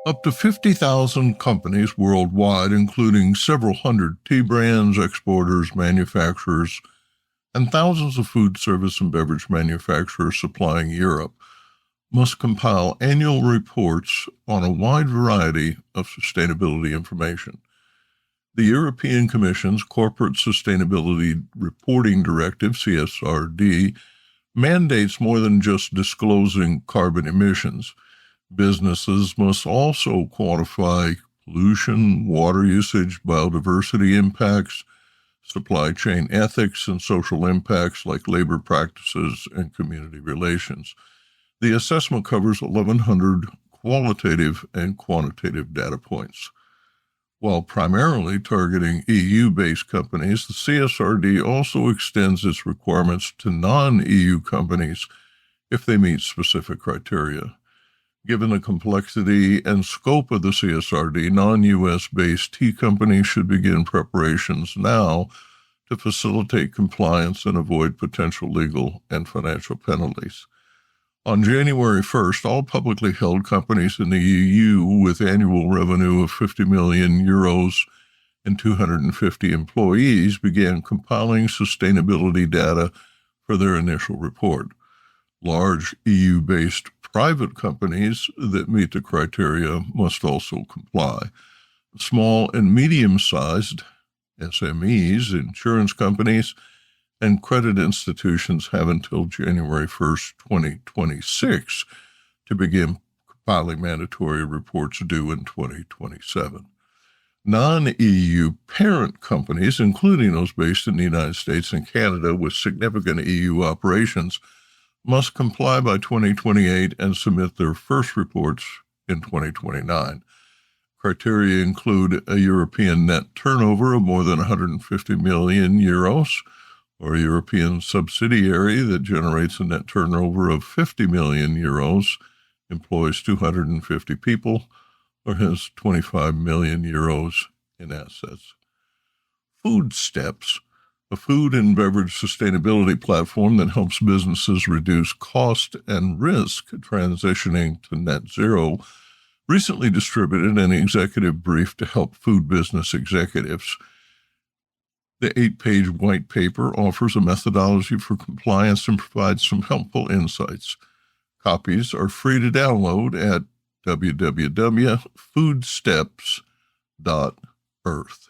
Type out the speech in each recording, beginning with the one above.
Up to 50,000 companies worldwide, including several hundred tea brands, exporters, manufacturers, and thousands of food service and beverage manufacturers supplying Europe, must compile annual reports on a wide variety of sustainability information. The European Commission's Corporate Sustainability Reporting Directive, CSRD, mandates more than just disclosing carbon emissions. Businesses must also quantify pollution, water usage, biodiversity impacts, supply chain ethics, and social impacts like labor practices and community relations. The assessment covers 1,100 qualitative and quantitative data points. While primarily targeting EU-based companies, the CSRD also extends its requirements to non-EU companies if they meet specific criteria. Given the complexity and scope of the CSRD, non-U.S.-based tea companies should begin preparations now to facilitate compliance and avoid potential legal and financial penalties. On January 1st, all publicly held companies in the EU with annual revenue of 50 million euros and 250 employees began compiling sustainability data for their initial report. Large EU-based private companies that meet the criteria must also comply. Small and medium-sized SMEs, insurance companies, and credit institutions have until January 1st, 2026 to begin compiling mandatory reports due in 2027. Non-EU parent companies, including those based in the United States and Canada with significant EU operations, must comply by 2028 and submit their first reports in 2029. Criteria include a European net turnover of more than 150 million euros, or a European subsidiary that generates a net turnover of 50 million euros, employs 250 people, or has 25 million euros in assets. Food Steps, a food and beverage sustainability platform that helps businesses reduce cost and risk transitioning to net zero, recently distributed an executive brief to help food business executives. The 8-page white paper offers a methodology for compliance and provides some helpful insights. Copies are free to download at www.foodsteps.earth.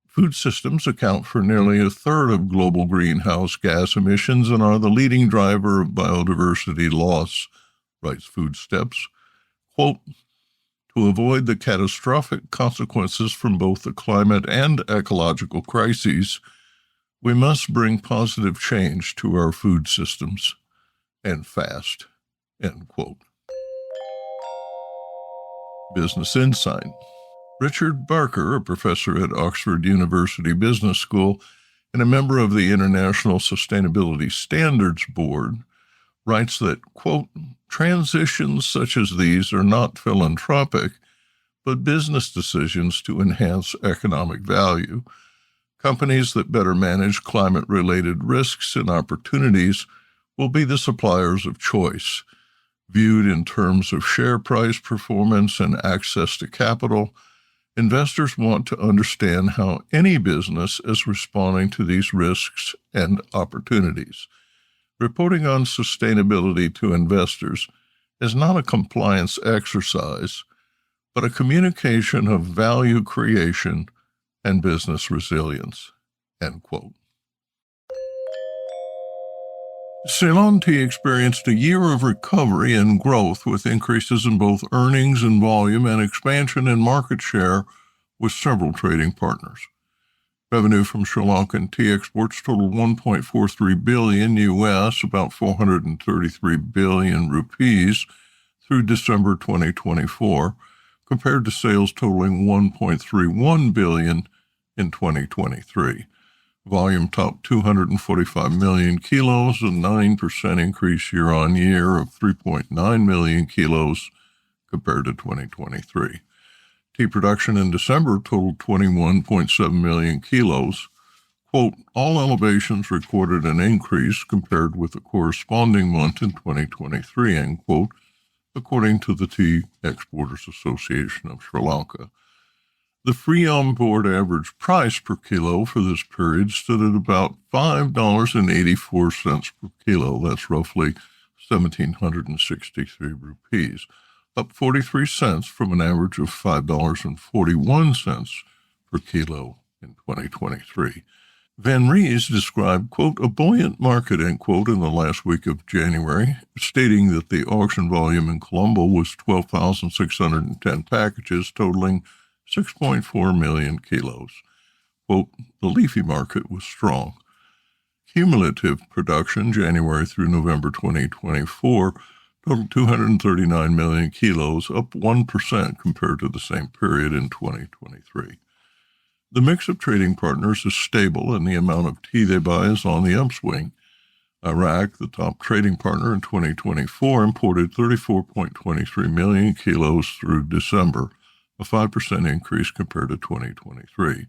Food systems account for nearly a third of global greenhouse gas emissions and are the leading driver of biodiversity loss, writes Food Steps. Quote, to avoid the catastrophic consequences from both the climate and ecological crises, we must bring positive change to our food systems, and fast, end quote. Business Insight. Richard Barker, a professor at Oxford University Business School and a member of the International Sustainability Standards Board, writes that, quote, transitions such as these are not philanthropic, but business decisions to enhance economic value. Companies that better manage climate-related risks and opportunities will be the suppliers of choice. Viewed in terms of share price performance and access to capital, investors want to understand how any business is responding to these risks and opportunities. Reporting on sustainability to investors is not a compliance exercise, but a communication of value creation and business resilience, end quote. Ceylon Tea experienced a year of recovery and growth with increases in both earnings and volume and expansion in market share with several trading partners. Revenue from Sri Lankan tea exports totaled $1.43 billion U.S., about 433 billion rupees, through December 2024, compared to sales totaling $1.31 billion in 2023. Volume topped 245 million kilos, a 9% increase year-on-year of 3.9 million kilos compared to 2023. Tea production in December totaled 21.7 million kilos. Quote, all elevations recorded an increase compared with the corresponding month in 2023, end quote, according to the Tea Exporters Association of Sri Lanka. The free on-board average price per kilo for this period stood at about $5.84 per kilo. That's roughly 1,763 rupees, up 43 cents from an average of $5.41 per kilo in 2023. Van Rees described, quote, a buoyant market, end quote, in the last week of January, stating that the auction volume in Colombo was 12,610 packages, totaling 6.4 million kilos. Quote, the leafy market was strong. Cumulative production, January through November 2024, totaled 239 million kilos, up 1% compared to the same period in 2023. The mix of trading partners is stable, and the amount of tea they buy is on the upswing. Iraq, the top trading partner in 2024, imported 34.23 million kilos through December, a 5% increase compared to 2023.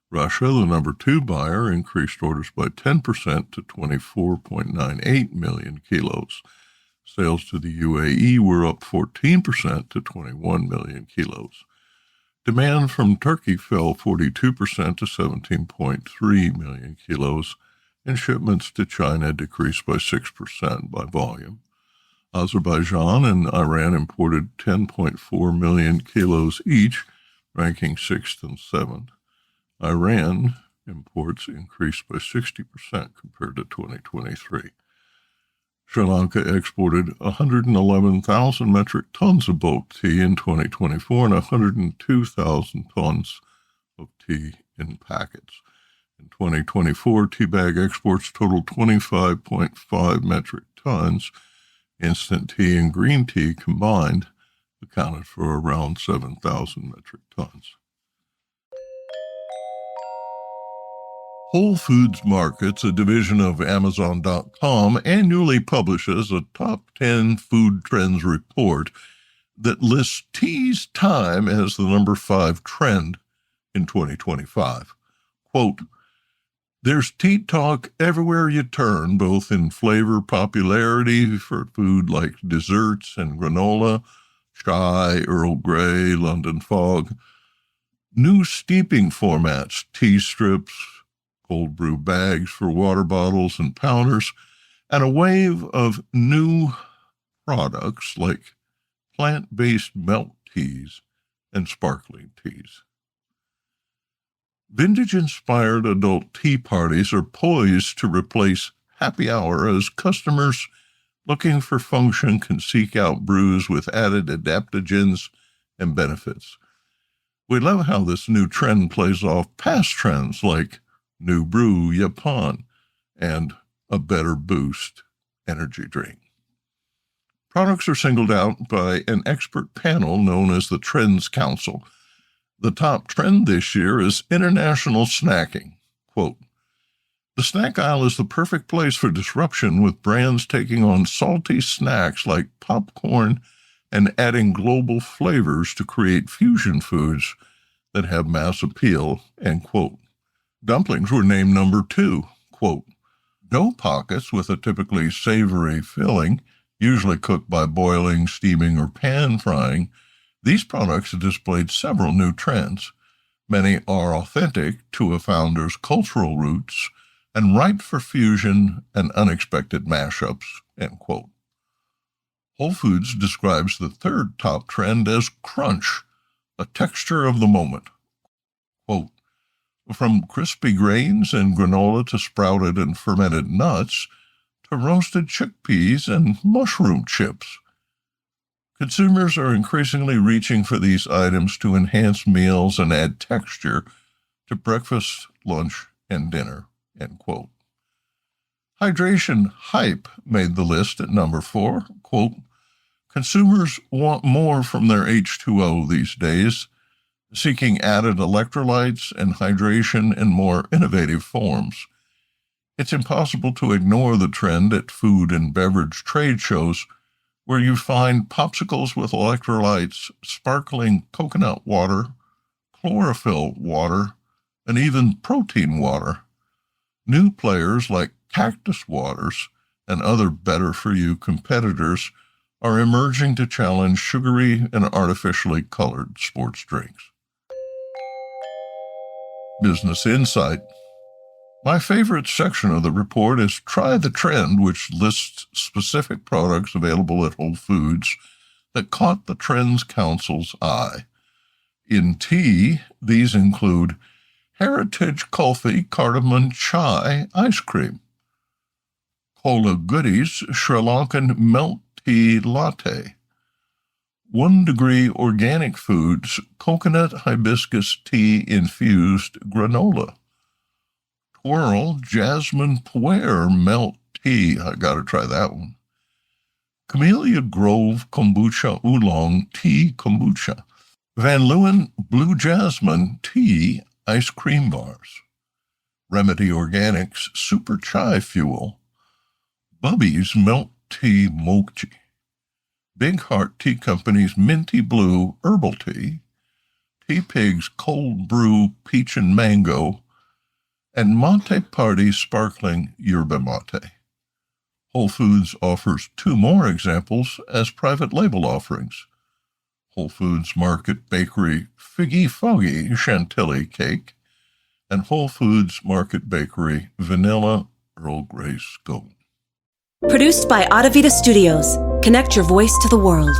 Russia, the number 2 buyer, increased orders by 10% to 24.98 million kilos. Sales to the UAE were up 14% to 21 million kilos. Demand from Turkey fell 42% to 17.3 million kilos, and shipments to China decreased by 6% by volume. Azerbaijan and Iran imported 10.4 million kilos each, ranking 6th and 7th. Iran imports increased by 60% compared to 2023. Sri Lanka exported 111,000 metric tons of bulk tea in 2024 and 102,000 tons of tea in packets. In 2024, tea bag exports totaled 25.5 metric tons. Instant tea and green tea combined accounted for around 7,000 metric tons. Whole Foods Markets, a division of Amazon.com, annually publishes a top 10 food trends report that lists tea's time as the number 5 trend in 2025. Quote, there's tea talk everywhere you turn, both in flavor popularity for food like desserts and granola, chai, Earl Grey, London Fog, new steeping formats, tea strips, cold brew bags for water bottles and powders, and a wave of new products like plant-based milk teas and sparkling teas. Vintage-inspired adult tea parties are poised to replace happy hour as customers looking for function can seek out brews with added adaptogens and benefits. We love how this new trend plays off past trends like New Brew Yapan and a Better Boost energy drink. Products are singled out by an expert panel known as the Trends Council. The top trend this year is international snacking. Quote, the snack aisle is the perfect place for disruption, with brands taking on salty snacks like popcorn and adding global flavors to create fusion foods that have mass appeal, end quote. Dumplings were named number 2. Quote, dough pockets with a typically savory filling, usually cooked by boiling, steaming, or pan frying, these products have displayed several new trends. Many are authentic to a founder's cultural roots and ripe for fusion and unexpected mashups, end quote. Whole Foods describes the third top trend as crunch, a texture of the moment. Quote, from crispy grains and granola to sprouted and fermented nuts to roasted chickpeas and mushroom chips, consumers are increasingly reaching for these items to enhance meals and add texture to breakfast, lunch, and dinner, end quote. Hydration hype made the list at number 4. Quote, consumers want more from their H2O these days, seeking added electrolytes and hydration in more innovative forms. It's impossible to ignore the trend at food and beverage trade shows where you find popsicles with electrolytes, sparkling coconut water, chlorophyll water, and even protein water. New players like Cactus Waters and other better-for-you competitors are emerging to challenge sugary and artificially colored sports drinks. Business Insight. My favorite section of the report is Try the Trend, which lists specific products available at Whole Foods that caught the Trends Council's eye. In tea, these include Heritage Coffee Cardamom Chai Ice Cream, Cola Goodies Sri Lankan Milk Tea Latte, 1 Degree Organic Foods Coconut Hibiscus Tea Infused Granola, Twirl Jasmine Pu'er Melt Tea, I gotta try that one, Camellia Grove Kombucha Oolong Tea Kombucha, Van Leeuwen Blue Jasmine Tea Ice Cream Bars, Remedy Organics Super Chai Fuel, Bubby's Milk Tea Mochi, Big Heart Tea Company's Minty Blue Herbal Tea, Tea Pig's Cold Brew Peach and Mango, and Monte Party Sparkling Yerba Mate. Whole Foods offers 2 more examples as private label offerings. Whole Foods Market Bakery Figgy Foggy Chantilly Cake, and Whole Foods Market Bakery Vanilla Earl Grey Scone. Produced by Adavita Studios. Connect your voice to the world.